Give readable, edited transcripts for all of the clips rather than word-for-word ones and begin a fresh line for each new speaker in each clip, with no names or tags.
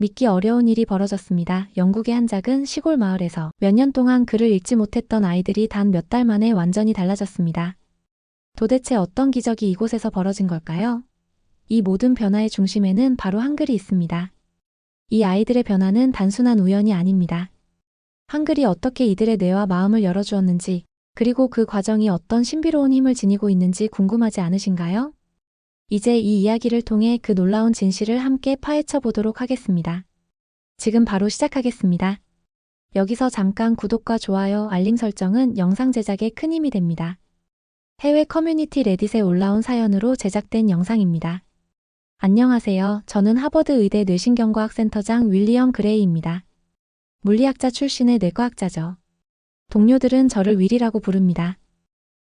믿기 어려운 일이 벌어졌습니다. 영국의 한 작은 시골 마을에서 몇 년 동안 글을 읽지 못했던 아이들이 단 몇 달 만에 완전히 달라졌습니다. 도대체 어떤 기적이 이곳에서 벌어진 걸까요? 이 모든 변화의 중심에는 바로 한글이 있습니다. 이 아이들의 변화는 단순한 우연이 아닙니다. 한글이 어떻게 이들의 뇌와 마음을 열어주었는지, 그리고 그 과정이 어떤 신비로운 힘을 지니고 있는지 궁금하지 않으신가요? 이제 이 이야기를 통해 그 놀라운 진실을 함께 파헤쳐 보도록 하겠습니다. 지금 바로 시작하겠습니다. 여기서 잠깐 구독과 좋아요, 알림 설정은 영상 제작에 큰 힘이 됩니다. 해외 커뮤니티 레딧에 올라온 사연으로 제작된 영상입니다. 안녕하세요. 저는 하버드 의대 뇌신경과학센터장 윌리엄 그레이입니다. 물리학자 출신의 뇌과학자죠. 동료들은 저를 윌이라고 부릅니다.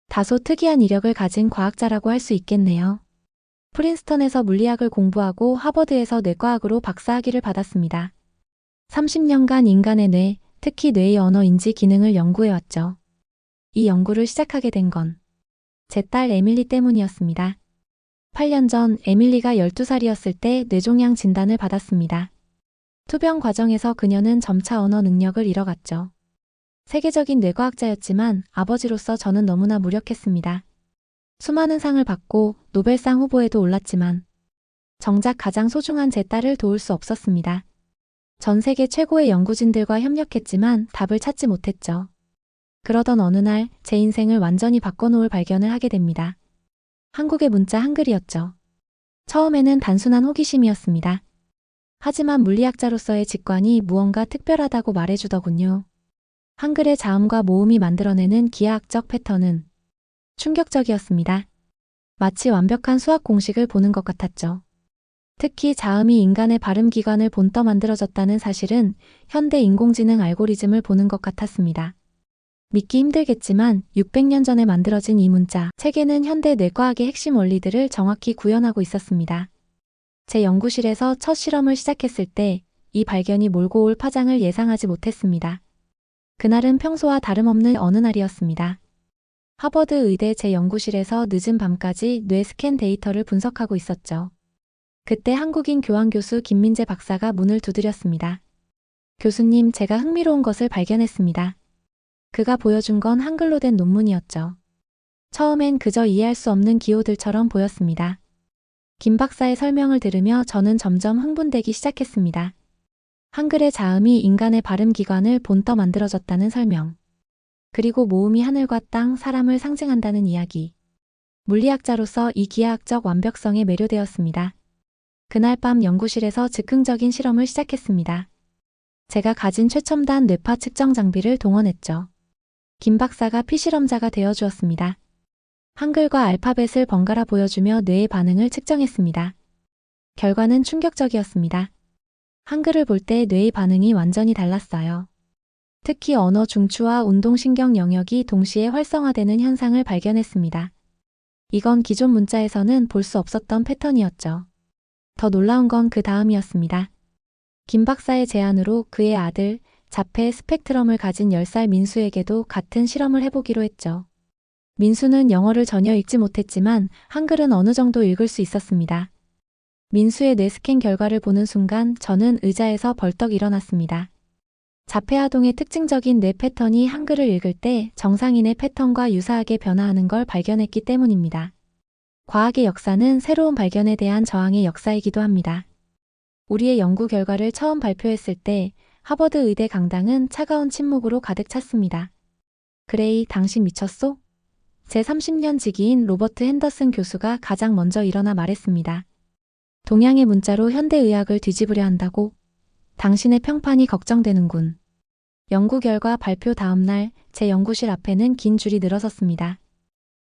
다소 특이한 이력을 가진 과학자라고 할 수 있겠네요. 프린스턴에서 물리학을 공부하고 하버드에서 뇌과학으로 박사학위를 받았습니다. 30년간 인간의 뇌, 특히 뇌의 언어 인지 기능을 연구해왔죠. 이 연구를 시작하게 된 건 제 딸 에밀리 때문이었습니다. 8년 전 에밀리가 12살이었을 때 뇌종양 진단을 받았습니다. 투병 과정에서 그녀는 점차 언어 능력을 잃어갔죠. 세계적인 뇌과학자였지만 아버지로서 저는 너무나 무력했습니다. 수많은 상을 받고 노벨상 후보에도 올랐지만 정작 가장 소중한 제 딸을 도울 수 없었습니다. 전 세계 최고의 연구진들과 협력했지만 답을 찾지 못했죠. 그러던 어느 날 제 인생을 완전히 바꿔놓을 발견을 하게 됩니다. 한국의 문자 한글이었죠. 처음에는 단순한 호기심이었습니다. 하지만 물리학자로서의 직관이 무언가 특별하다고 말해주더군요. 한글의 자음과 모음이 만들어내는 기하학적 패턴은 충격적이었습니다. 마치 완벽한 수학 공식을 보는 것 같았죠. 특히 자음이 인간의 발음 기관을 본떠 만들어졌다는 사실은 현대 인공지능 알고리즘을 보는 것 같았습니다. 믿기 힘들겠지만 600년 전에 만들어진 이 문자 체계는 현대 뇌과학의 핵심 원리들을 정확히 구현하고 있었습니다. 제 연구실에서 첫 실험을 시작했을 때 이 발견이 몰고 올 파장을 예상하지 못했습니다. 그날은 평소와 다름없는 어느 날이었습니다. 하버드 의대 제 연구실에서 늦은 밤까지 뇌 스캔 데이터를 분석하고 있었죠. 그때 한국인 교환교수 김민재 박사가 문을 두드렸습니다. 교수님, 제가 흥미로운 것을 발견했습니다. 그가 보여준 건 한글로 된 논문이었죠. 처음엔 그저 이해할 수 없는 기호들처럼 보였습니다. 김 박사의 설명을 들으며 저는 점점 흥분되기 시작했습니다. 한글의 자음이 인간의 발음 기관을 본떠 만들어졌다는 설명. 그리고 모음이 하늘과 땅, 사람을 상징한다는 이야기. 물리학자로서 이 기하학적 완벽성에 매료되었습니다. 그날 밤 연구실에서 즉흥적인 실험을 시작했습니다. 제가 가진 최첨단 뇌파 측정 장비를 동원했죠. 김 박사가 피실험자가 되어주었습니다. 한글과 알파벳을 번갈아 보여주며 뇌의 반응을 측정했습니다. 결과는 충격적이었습니다. 한글을 볼 때 뇌의 반응이 완전히 달랐어요. 특히 언어 중추와 운동신경 영역이 동시에 활성화되는 현상을 발견했습니다. 이건 기존 문자에서는 볼 수 없었던 패턴이었죠. 더 놀라운 건 그 다음이었습니다. 김 박사의 제안으로 그의 아들, 자폐 스펙트럼을 가진 10살 민수에게도 같은 실험을 해보기로 했죠. 민수는 영어를 전혀 읽지 못했지만 한글은 어느 정도 읽을 수 있었습니다. 민수의 뇌 스캔 결과를 보는 순간 저는 의자에서 벌떡 일어났습니다. 자폐아동의 특징적인 뇌 패턴이 한글을 읽을 때 정상인의 패턴과 유사하게 변화하는 걸 발견했기 때문입니다. 과학의 역사는 새로운 발견에 대한 저항의 역사이기도 합니다. 우리의 연구 결과를 처음 발표했을 때 하버드 의대 강당은 차가운 침묵으로 가득 찼습니다. 그레이, 당신 미쳤소? 제 30년 지기인 로버트 핸더슨 교수가 가장 먼저 일어나 말했습니다. 동양의 문자로 현대의학을 뒤집으려 한다고? 당신의 평판이 걱정되는군. 연구 결과 발표 다음 날 제 연구실 앞에는 긴 줄이 늘어섰습니다.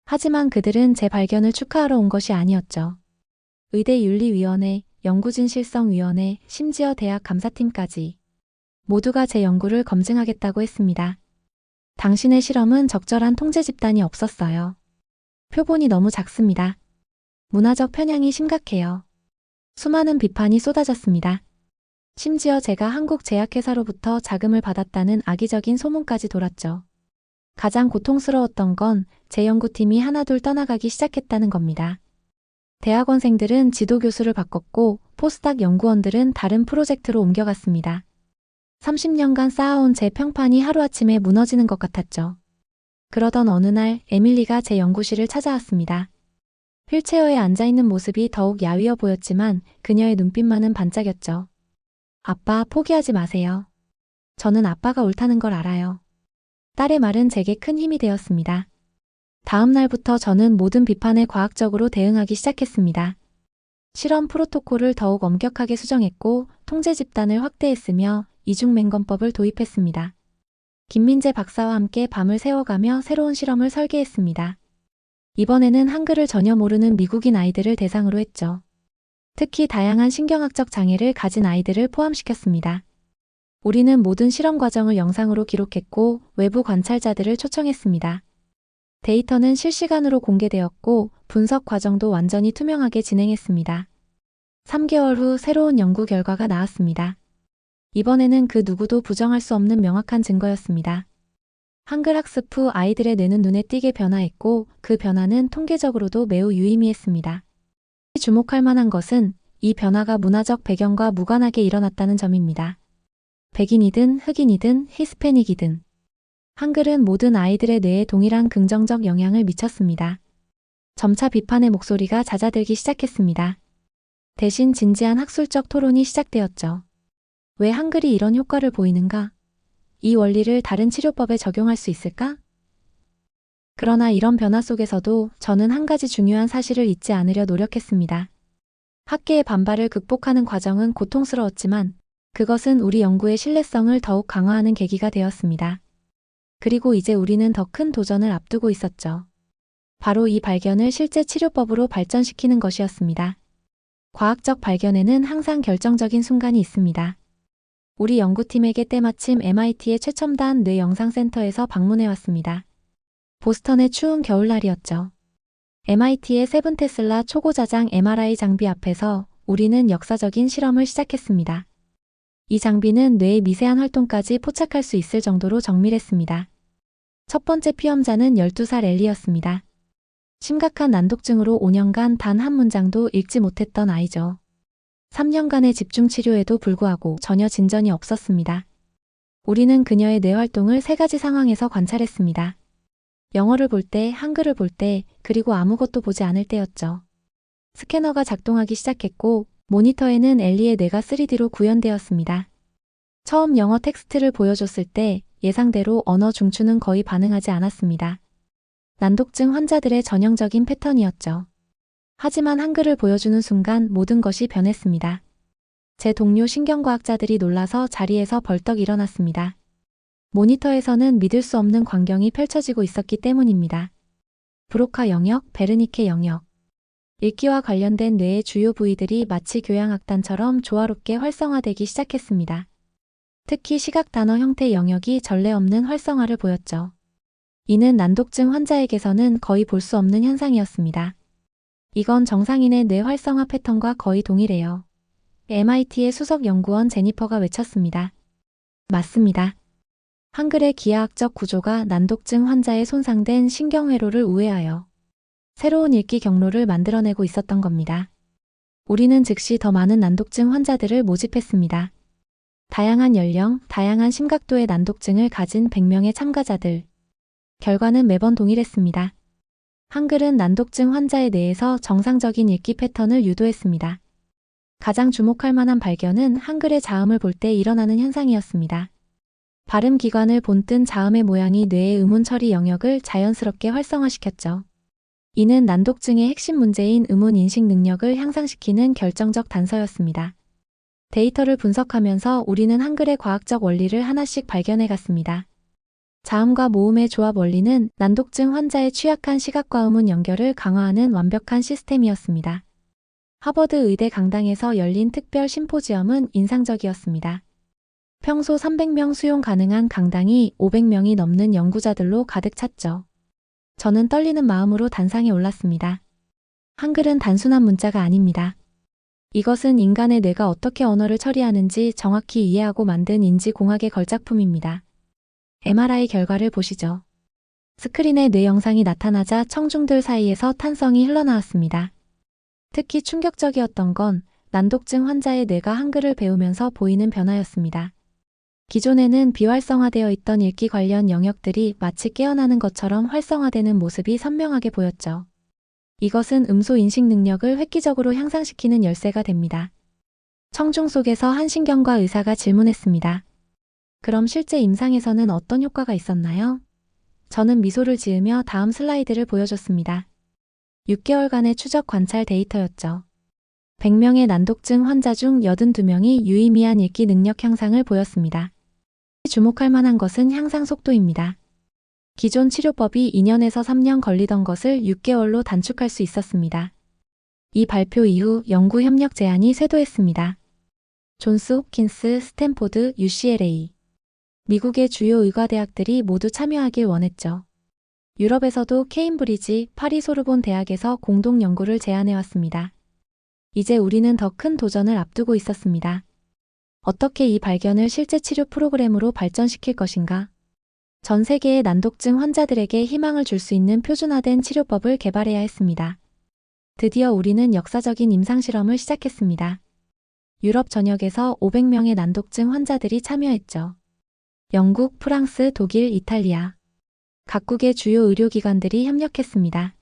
하지만 그들은 제 발견을 축하하러 온 것이 아니었죠. 의대윤리위원회, 연구진실성위원회, 심지어 대학 감사팀까지 모두가 제 연구를 검증하겠다고 했습니다. 당신의 실험은 적절한 통제 집단이 없었어요. 표본이 너무 작습니다. 문화적 편향이 심각해요. 수많은 비판이 쏟아졌습니다. 심지어 제가 한국 제약회사로부터 자금을 받았다는 악의적인 소문까지 돌았죠. 가장 고통스러웠던 건 제 연구팀이 하나둘 떠나가기 시작했다는 겁니다. 대학원생들은 지도교수를 바꿨고 포스닥 연구원들은 다른 프로젝트로 옮겨갔습니다. 30년간 쌓아온 제 평판이 하루아침에 무너지는 것 같았죠. 그러던 어느 날 에밀리가 제 연구실을 찾아왔습니다. 휠체어에 앉아있는 모습이 더욱 야위어 보였지만 그녀의 눈빛만은 반짝였죠. 아빠, 포기하지 마세요. 저는 아빠가 옳다는 걸 알아요. 딸의 말은 제게 큰 힘이 되었습니다. 다음 날부터 저는 모든 비판에 과학적으로 대응하기 시작했습니다. 실험 프로토콜을 더욱 엄격하게 수정했고 통제 집단을 확대했으며 이중맹검법을 도입했습니다. 김민재 박사와 함께 밤을 새워가며 새로운 실험을 설계했습니다. 이번에는 한글을 전혀 모르는 미국인 아이들을 대상으로 했죠. 특히 다양한 신경학적 장애를 가진 아이들을 포함시켰습니다. 우리는 모든 실험 과정을 영상으로 기록했고 외부 관찰자들을 초청했습니다. 데이터는 실시간으로 공개되었고 분석 과정도 완전히 투명하게 진행했습니다. 3개월 후 새로운 연구 결과가 나왔습니다. 이번에는 그 누구도 부정할 수 없는 명확한 증거였습니다. 한글 학습 후 아이들의 뇌는 눈에 띄게 변화했고 그 변화는 통계적으로도 매우 유의미했습니다. 주목할 만한 것은 이 변화가 문화적 배경과 무관하게 일어났다는 점입니다. 백인이든 흑인이든 히스패닉이든 한글은 모든 아이들의 뇌에 동일한 긍정적 영향을 미쳤습니다. 점차 비판의 목소리가 잦아들기 시작했습니다. 대신 진지한 학술적 토론이 시작되었죠. 왜 한글이 이런 효과를 보이는가? 이 원리를 다른 치료법에 적용할 수 있을까? 그러나 이런 변화 속에서도 저는 한 가지 중요한 사실을 잊지 않으려 노력했습니다. 학계의 반발을 극복하는 과정은 고통스러웠지만 그것은 우리 연구의 신뢰성을 더욱 강화하는 계기가 되었습니다. 그리고 이제 우리는 더 큰 도전을 앞두고 있었죠. 바로 이 발견을 실제 치료법으로 발전시키는 것이었습니다. 과학적 발견에는 항상 결정적인 순간이 있습니다. 우리 연구팀에게 때마침 MIT의 최첨단 뇌 영상센터에서 방문해 왔습니다. 보스턴의 추운 겨울날이었죠. MIT의 세븐 테슬라 초고자장 MRI 장비 앞에서 우리는 역사적인 실험을 시작했습니다. 이 장비는 뇌의 미세한 활동까지 포착할 수 있을 정도로 정밀했습니다. 첫 번째 피험자는 12살 엘리였습니다. 심각한 난독증으로 5년간 단 한 문장도 읽지 못했던 아이죠. 3년간의 집중 치료에도 불구하고 전혀 진전이 없었습니다. 우리는 그녀의 뇌 활동을 3가지 상황에서 관찰했습니다. 영어를 볼 때, 한글을 볼 때, 그리고 아무것도 보지 않을 때였죠. 스캐너가 작동하기 시작했고 모니터에는 엘리의 뇌가 3D로 구현되었습니다. 처음 영어 텍스트를 보여줬을 때 예상대로 언어 중추는 거의 반응하지 않았습니다. 난독증 환자들의 전형적인 패턴이었죠. 하지만 한글을 보여주는 순간 모든 것이 변했습니다. 제 동료 신경과학자들이 놀라서 자리에서 벌떡 일어났습니다. 모니터에서는 믿을 수 없는 광경이 펼쳐지고 있었기 때문입니다. 브로카 영역, 베르니케 영역. 읽기와 관련된 뇌의 주요 부위들이 마치 교양악단처럼 조화롭게 활성화되기 시작했습니다. 특히 시각 단어 형태 영역이 전례 없는 활성화를 보였죠. 이는 난독증 환자에게서는 거의 볼 수 없는 현상이었습니다. 이건 정상인의 뇌 활성화 패턴과 거의 동일해요. MIT의 수석 연구원 제니퍼가 외쳤습니다. 맞습니다. 한글의 기하학적 구조가 난독증 환자의 손상된 신경회로를 우회하여 새로운 읽기 경로를 만들어내고 있었던 겁니다. 우리는 즉시 더 많은 난독증 환자들을 모집했습니다. 다양한 연령, 다양한 심각도의 난독증을 가진 100명의 참가자들. 결과는 매번 동일했습니다. 한글은 난독증 환자의 뇌에서 정상적인 읽기 패턴을 유도했습니다. 가장 주목할 만한 발견은 한글의 자음을 볼 때 일어나는 현상이었습니다. 발음 기관을 본뜬 자음의 모양이 뇌의 음운 처리 영역을 자연스럽게 활성화시켰죠. 이는 난독증의 핵심 문제인 음운 인식 능력을 향상시키는 결정적 단서였습니다. 데이터를 분석하면서 우리는 한글의 과학적 원리를 하나씩 발견해 갔습니다. 자음과 모음의 조합 원리는 난독증 환자의 취약한 시각과 음운 연결을 강화하는 완벽한 시스템이었습니다. 하버드 의대 강당에서 열린 특별 심포지엄은 인상적이었습니다. 평소 300명 수용 가능한 강당이 500명이 넘는 연구자들로 가득 찼죠. 저는 떨리는 마음으로 단상에 올랐습니다. 한글은 단순한 문자가 아닙니다. 이것은 인간의 뇌가 어떻게 언어를 처리하는지 정확히 이해하고 만든 인지공학의 걸작품입니다. MRI 결과를 보시죠. 스크린에 뇌 영상이 나타나자 청중들 사이에서 탄성이 흘러나왔습니다. 특히 충격적이었던 건 난독증 환자의 뇌가 한글을 배우면서 보이는 변화였습니다. 기존에는 비활성화되어 있던 읽기 관련 영역들이 마치 깨어나는 것처럼 활성화되는 모습이 선명하게 보였죠. 이것은 음소 인식 능력을 획기적으로 향상시키는 열쇠가 됩니다. 청중 속에서 한 신경과 의사가 질문했습니다. 그럼 실제 임상에서는 어떤 효과가 있었나요? 저는 미소를 지으며 다음 슬라이드를 보여줬습니다. 6개월간의 추적 관찰 데이터였죠. 100명의 난독증 환자 중 82명이 유의미한 읽기 능력 향상을 보였습니다. 주목할 만한 것은 향상 속도입니다. 기존 치료법이 2년에서 3년 걸리던 것을 6개월로 단축할 수 있었습니다. 이 발표 이후 연구 협력 제안이 쇄도했습니다. 존스 홉킨스, 스탠포드, UCLA. 미국의 주요 의과대학들이 모두 참여하길 원했죠. 유럽에서도 케임브리지, 파리 소르본 대학에서 공동 연구를 제안해왔습니다. 이제 우리는 더 큰 도전을 앞두고 있었습니다. 어떻게 이 발견을 실제 치료 프로그램으로 발전시킬 것인가? 전 세계의 난독증 환자들에게 희망을 줄 수 있는 표준화된 치료법을 개발해야 했습니다. 드디어 우리는 역사적인 임상실험을 시작했습니다. 유럽 전역에서 500명의 난독증 환자들이 참여했죠. 영국, 프랑스, 독일, 이탈리아. 각국의 주요 의료기관들이 협력했습니다.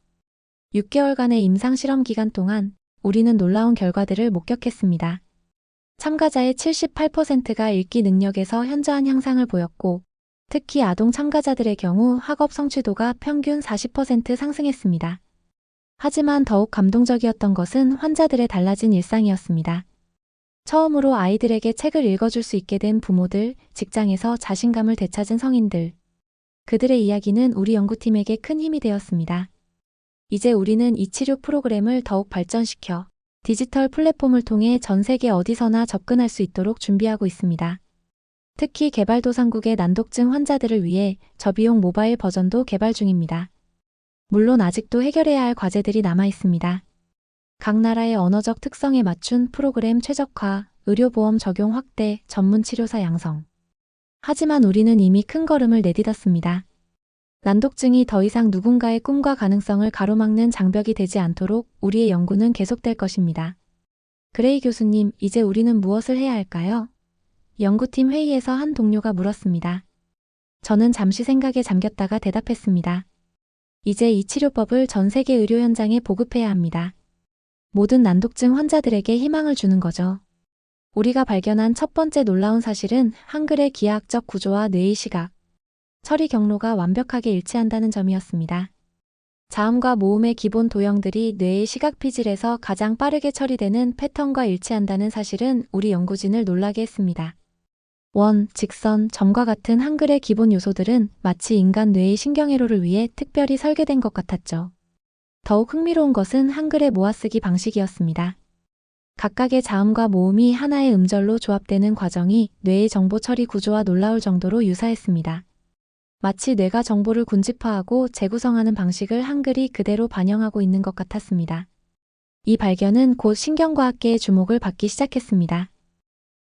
6개월간의 임상실험 기간 동안 우리는 놀라운 결과들을 목격했습니다. 참가자의 78%가 읽기 능력에서 현저한 향상을 보였고, 특히 아동 참가자들의 경우 학업 성취도가 평균 40% 상승했습니다. 하지만 더욱 감동적이었던 것은 환자들의 달라진 일상이었습니다. 처음으로 아이들에게 책을 읽어줄 수 있게 된 부모들, 직장에서 자신감을 되찾은 성인들. 그들의 이야기는 우리 연구팀에게 큰 힘이 되었습니다. 이제 우리는 이 치료 프로그램을 더욱 발전시켜 디지털 플랫폼을 통해 전 세계 어디서나 접근할 수 있도록 준비하고 있습니다. 특히 개발도상국의 난독증 환자들을 위해 저비용 모바일 버전도 개발 중입니다. 물론 아직도 해결해야 할 과제들이 남아 있습니다. 각 나라의 언어적 특성에 맞춘 프로그램 최적화, 의료보험 적용 확대, 전문 치료사 양성. 하지만 우리는 이미 큰 걸음을 내딛었습니다. 난독증이 더 이상 누군가의 꿈과 가능성을 가로막는 장벽이 되지 않도록 우리의 연구는 계속될 것입니다. 그레이 교수님, 이제 우리는 무엇을 해야 할까요? 연구팀 회의에서 한 동료가 물었습니다. 저는 잠시 생각에 잠겼다가 대답했습니다. 이제 이 치료법을 전 세계 의료 현장에 보급해야 합니다. 모든 난독증 환자들에게 희망을 주는 거죠. 우리가 발견한 첫 번째 놀라운 사실은 한글의 기하학적 구조와 뇌의 시각, 처리 경로가 완벽하게 일치한다는 점이었습니다. 자음과 모음의 기본 도형들이 뇌의 시각 피질에서 가장 빠르게 처리되는 패턴과 일치한다는 사실은 우리 연구진을 놀라게 했습니다. 원, 직선, 점과 같은 한글의 기본 요소들은 마치 인간 뇌의 신경회로를 위해 특별히 설계된 것 같았죠. 더욱 흥미로운 것은 한글의 모아쓰기 방식이었습니다. 각각의 자음과 모음이 하나의 음절로 조합되는 과정이 뇌의 정보 처리 구조와 놀라울 정도로 유사했습니다. 마치 뇌가 정보를 군집화하고 재구성하는 방식을 한글이 그대로 반영하고 있는 것 같았습니다. 이 발견은 곧 신경과학계의 주목을 받기 시작했습니다.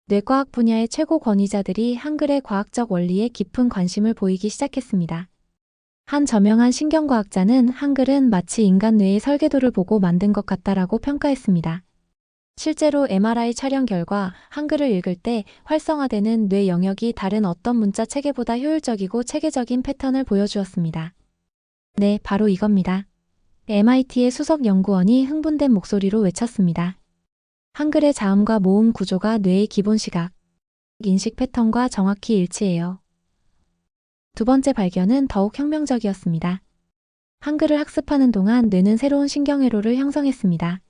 뇌과학 분야의 최고 권위자들이 한글의 과학적 원리에 깊은 관심을 보이기 시작했습니다. 한 저명한 신경과학자는 한글은 마치 인간 뇌의 설계도를 보고 만든 것 같다라고 평가했습니다. 실제로 MRI 촬영 결과 한글을 읽을 때 활성화되는 뇌 영역이 다른 어떤 문자 체계보다 효율적이고 체계적인 패턴을 보여주었습니다. 네, 바로 이겁니다. MIT의 수석 연구원이 흥분된 목소리로 외쳤습니다. 한글의 자음과 모음 구조가 뇌의 기본 시각, 인식 패턴과 정확히 일치해요. 두 번째 발견은 더욱 혁명적이었습니다. 한글을 학습하는 동안 뇌는 새로운 신경회로를 형성했습니다.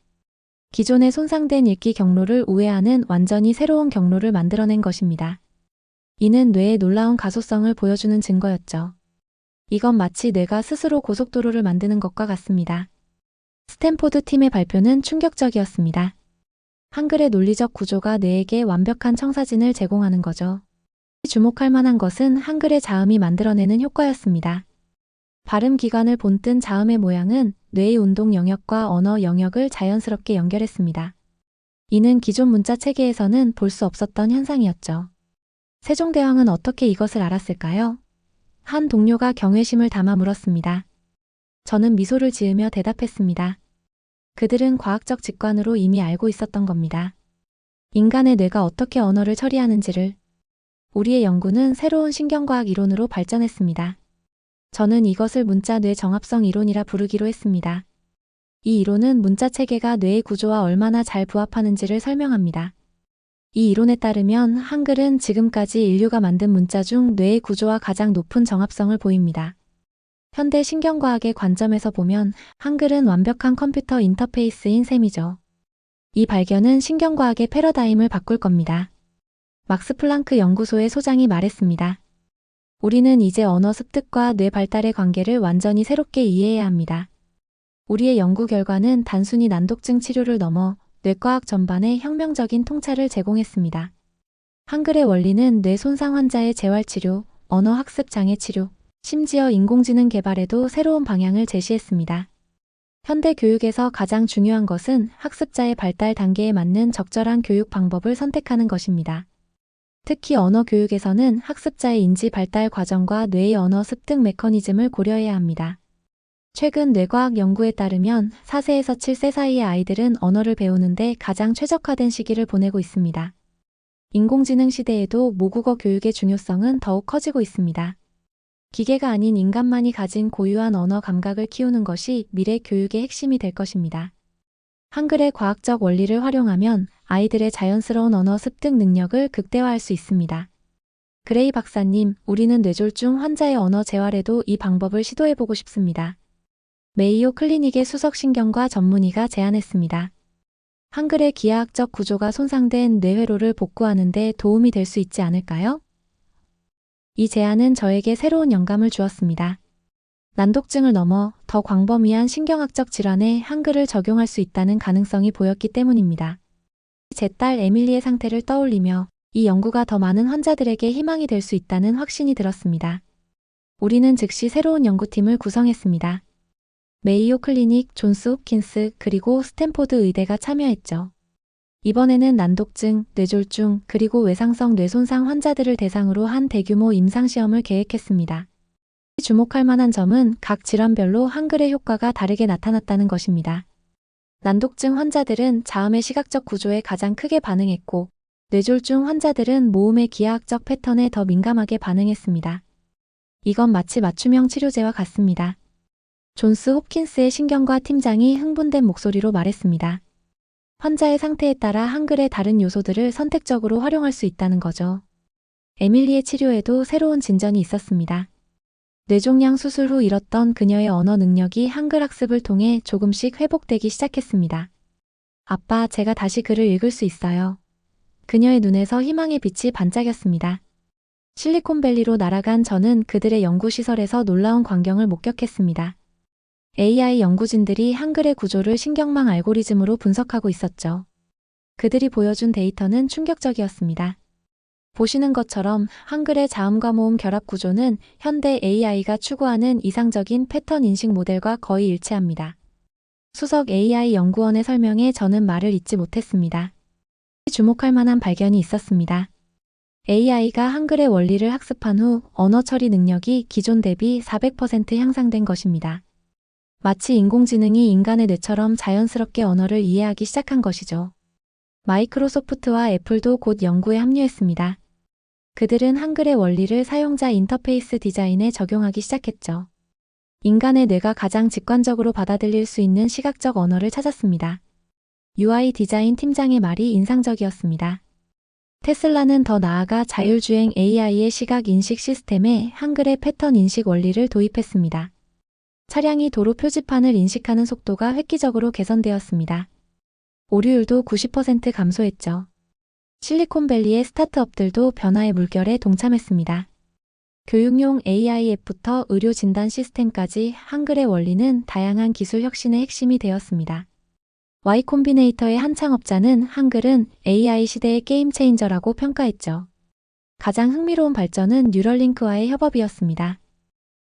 기존의 손상된 읽기 경로를 우회하는 완전히 새로운 경로를 만들어낸 것입니다. 이는 뇌의 놀라운 가소성을 보여주는 증거였죠. 이건 마치 뇌가 스스로 고속도로를 만드는 것과 같습니다. 스탠포드 팀의 발표는 충격적이었습니다. 한글의 논리적 구조가 뇌에게 완벽한 청사진을 제공하는 거죠. 주목할 만한 것은 한글의 자음이 만들어내는 효과였습니다. 발음 기관을 본뜬 자음의 모양은 뇌의 운동 영역과 언어 영역을 자연스럽게 연결했습니다. 이는 기존 문자 체계에서는 볼 수 없었던 현상이었죠. 세종대왕은 어떻게 이것을 알았을까요? 한 동료가 경외심을 담아 물었습니다. 저는 미소를 지으며 대답했습니다. 그들은 과학적 직관으로 이미 알고 있었던 겁니다. 인간의 뇌가 어떻게 언어를 처리하는지를 우리의 연구는 새로운 신경과학 이론으로 발전했습니다. 저는 이것을 문자 뇌 정합성 이론이라 부르기로 했습니다. 이 이론은 문자 체계가 뇌의 구조와 얼마나 잘 부합하는지를 설명합니다. 이 이론에 따르면 한글은 지금까지 인류가 만든 문자 중 뇌의 구조와 가장 높은 정합성을 보입니다. 현대 신경과학의 관점에서 보면 한글은 완벽한 컴퓨터 인터페이스인 셈이죠. 이 발견은 신경과학의 패러다임을 바꿀 겁니다. 막스 플랑크 연구소의 소장이 말했습니다. 우리는 이제 언어 습득과 뇌 발달의 관계를 완전히 새롭게 이해해야 합니다. 우리의 연구 결과는 단순히 난독증 치료를 넘어 뇌과학 전반에 혁명적인 통찰을 제공했습니다. 한글의 원리는 뇌 손상 환자의 재활치료, 언어 학습 장애 치료, 심지어 인공지능 개발에도 새로운 방향을 제시했습니다. 현대 교육에서 가장 중요한 것은 학습자의 발달 단계에 맞는 적절한 교육 방법을 선택하는 것입니다. 특히 언어 교육에서는 학습자의 인지 발달 과정과 뇌의 언어 습득 메커니즘을 고려해야 합니다. 최근 뇌과학 연구에 따르면 4세에서 7세 사이의 아이들은 언어를 배우는데 가장 최적화된 시기를 보내고 있습니다. 인공지능 시대에도 모국어 교육의 중요성은 더욱 커지고 있습니다. 기계가 아닌 인간만이 가진 고유한 언어 감각을 키우는 것이 미래 교육의 핵심이 될 것입니다. 한글의 과학적 원리를 활용하면 아이들의 자연스러운 언어 습득 능력을 극대화할 수 있습니다. 그레이 박사님, 우리는 뇌졸중 환자의 언어 재활에도 이 방법을 시도해보고 싶습니다. 메이오 클리닉의 수석신경과 전문의가 제안했습니다. 한글의 기하학적 구조가 손상된 뇌회로를 복구하는 데 도움이 될 수 있지 않을까요? 이 제안은 저에게 새로운 영감을 주었습니다. 난독증을 넘어 더 광범위한 신경학적 질환에 한글을 적용할 수 있다는 가능성이 보였기 때문입니다. 제 딸 에밀리의 상태를 떠올리며 이 연구가 더 많은 환자들에게 희망이 될 수 있다는 확신이 들었습니다. 우리는 즉시 새로운 연구팀을 구성했습니다. 메이오 클리닉, 존스 홉킨스, 그리고 스탠포드 의대가 참여했죠. 이번에는 난독증, 뇌졸중, 그리고 외상성 뇌손상 환자들을 대상으로 한 대규모 임상시험을 계획했습니다. 주목할 만한 점은 각 질환별로 한글의 효과가 다르게 나타났다는 것입니다. 난독증 환자들은 자음의 시각적 구조에 가장 크게 반응했고, 뇌졸중 환자들은 모음의 기하학적 패턴에 더 민감하게 반응했습니다. 이건 마치 맞춤형 치료제와 같습니다. 존스 홉킨스의 신경과 팀장이 흥분된 목소리로 말했습니다. 환자의 상태에 따라 한글의 다른 요소들을 선택적으로 활용할 수 있다는 거죠. 에밀리의 치료에도 새로운 진전이 있었습니다. 뇌종양 수술 후 잃었던 그녀의 언어 능력이 한글 학습을 통해 조금씩 회복되기 시작했습니다. 아빠, 제가 다시 글을 읽을 수 있어요. 그녀의 눈에서 희망의 빛이 반짝였습니다. 실리콘밸리로 날아간 저는 그들의 연구시설에서 놀라운 광경을 목격했습니다. AI 연구진들이 한글의 구조를 신경망 알고리즘으로 분석하고 있었죠. 그들이 보여준 데이터는 충격적이었습니다. 보시는 것처럼 한글의 자음과 모음 결합 구조는 현대 AI가 추구하는 이상적인 패턴 인식 모델과 거의 일치합니다. 수석 AI 연구원의 설명에 저는 말을 잇지 못했습니다. 주목할 만한 발견이 있었습니다. AI가 한글의 원리를 학습한 후 언어 처리 능력이 기존 대비 400% 향상된 것입니다. 마치 인공지능이 인간의 뇌처럼 자연스럽게 언어를 이해하기 시작한 것이죠. 마이크로소프트와 애플도 곧 연구에 합류했습니다. 그들은 한글의 원리를 사용자 인터페이스 디자인에 적용하기 시작했죠. 인간의 뇌가 가장 직관적으로 받아들일 수 있는 시각적 언어를 찾았습니다. UI 디자인 팀장의 말이 인상적이었습니다. 테슬라는 더 나아가 자율주행 AI의 시각 인식 시스템에 한글의 패턴 인식 원리를 도입했습니다. 차량이 도로 표지판을 인식하는 속도가 획기적으로 개선되었습니다. 오류율도 90% 감소했죠. 실리콘밸리의 스타트업들도 변화의 물결에 동참했습니다. 교육용 AI 앱부터 의료 진단 시스템까지 한글의 원리는 다양한 기술 혁신의 핵심이 되었습니다. Y 콤비네이터의 한 창업자는 한글은 AI 시대의 게임 체인저라고 평가했죠. 가장 흥미로운 발전은 뉴럴링크와의 협업이었습니다.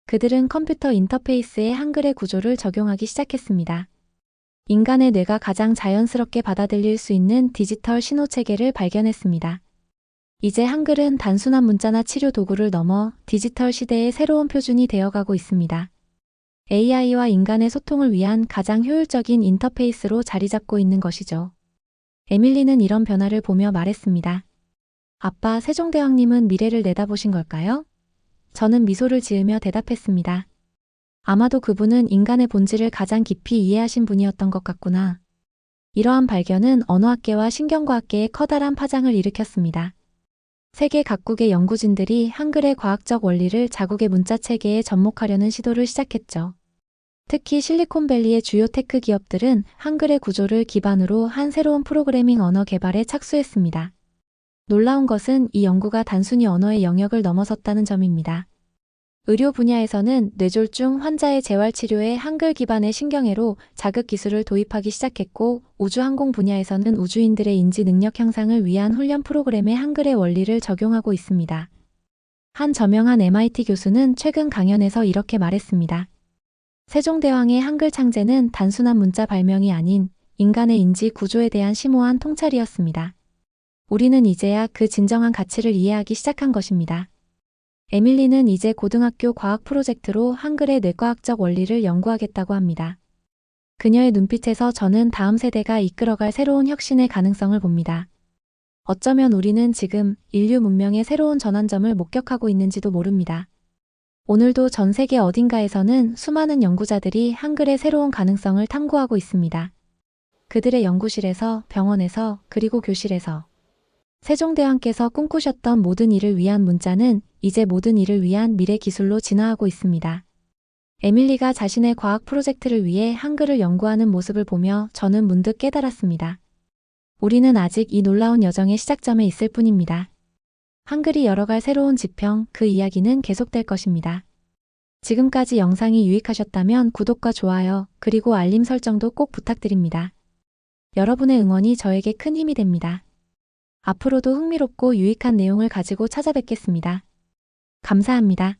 그들은 컴퓨터 인터페이스에 한글의 구조를 적용하기 시작했습니다. 인간의 뇌가 가장 자연스럽게 받아들일 수 있는 디지털 신호 체계를 발견했습니다. 이제 한글은 단순한 문자나 치료 도구를 넘어 디지털 시대의 새로운 표준이 되어가고 있습니다. AI와 인간의 소통을 위한 가장 효율적인 인터페이스로 자리 잡고 있는 것이죠. 에밀리는 이런 변화를 보며 말했습니다. 아빠, 세종대왕님은 미래를 내다보신 걸까요? 저는 미소를 지으며 대답했습니다. 아마도 그분은 인간의 본질을 가장 깊이 이해하신 분이었던 것 같구나. 이러한 발견은 언어학계와 신경과학계에 커다란 파장을 일으켰습니다. 세계 각국의 연구진들이 한글의 과학적 원리를 자국의 문자 체계에 접목하려는 시도를 시작했죠. 특히 실리콘밸리의 주요 테크 기업들은 한글의 구조를 기반으로 한 새로운 프로그래밍 언어 개발에 착수했습니다. 놀라운 것은 이 연구가 단순히 언어의 영역을 넘어섰다는 점입니다. 의료 분야에서는 뇌졸중 환자의 재활치료에 한글 기반의 신경회로 자극 기술을 도입하기 시작했고, 우주항공 분야에서는 우주인들의 인지 능력 향상을 위한 훈련 프로그램에 한글의 원리를 적용하고 있습니다. 한 저명한 MIT 교수는 최근 강연에서 이렇게 말했습니다. 세종대왕의 한글 창제는 단순한 문자 발명이 아닌 인간의 인지 구조에 대한 심오한 통찰이었습니다. 우리는 이제야 그 진정한 가치를 이해하기 시작한 것입니다. 에밀리는 이제 고등학교 과학 프로젝트로 한글의 뇌과학적 원리를 연구하겠다고 합니다. 그녀의 눈빛에서 저는 다음 세대가 이끌어갈 새로운 혁신의 가능성을 봅니다. 어쩌면 우리는 지금 인류 문명의 새로운 전환점을 목격하고 있는지도 모릅니다. 오늘도 전 세계 어딘가에서는 수많은 연구자들이 한글의 새로운 가능성을 탐구하고 있습니다. 그들의 연구실에서, 병원에서, 그리고 교실에서. 세종대왕께서 꿈꾸셨던 모든 일을 위한 문자는 이제 모든 일을 위한 미래 기술로 진화하고 있습니다. 에밀리가 자신의 과학 프로젝트를 위해 한글을 연구하는 모습을 보며 저는 문득 깨달았습니다. 우리는 아직 이 놀라운 여정의 시작점에 있을 뿐입니다. 한글이 열어갈 새로운 지평, 그 이야기는 계속될 것입니다. 지금까지 영상이 유익하셨다면 구독과 좋아요, 그리고 알림 설정도 꼭 부탁드립니다. 여러분의 응원이 저에게 큰 힘이 됩니다. 앞으로도 흥미롭고 유익한 내용을 가지고 찾아뵙겠습니다. 감사합니다.